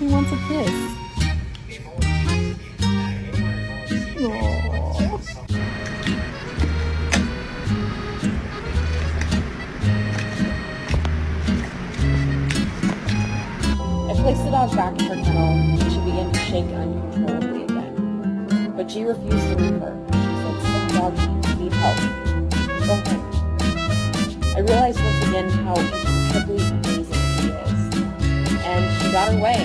He wants a kiss. I placed the dog back in her kennel, and she began to shake uncontrollably again. But G refused to leave her. She said, "Some dogs need help. Go home." I realized once again how incredibly amazing she is. And she got her way.